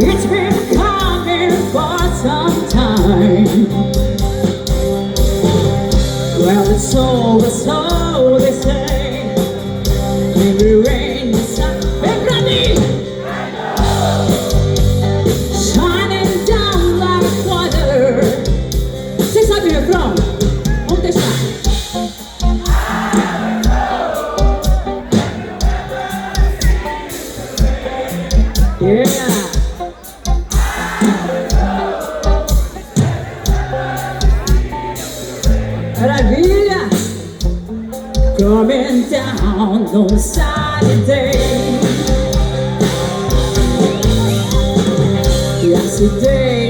It's been coming for some time. Well, it's over, so they say. Every rain is sun, everybody shining down like water. Vocês sabem o refrão? Vamos deixar. Yeah. Maravilha! Coming down on Saturday. Yesterday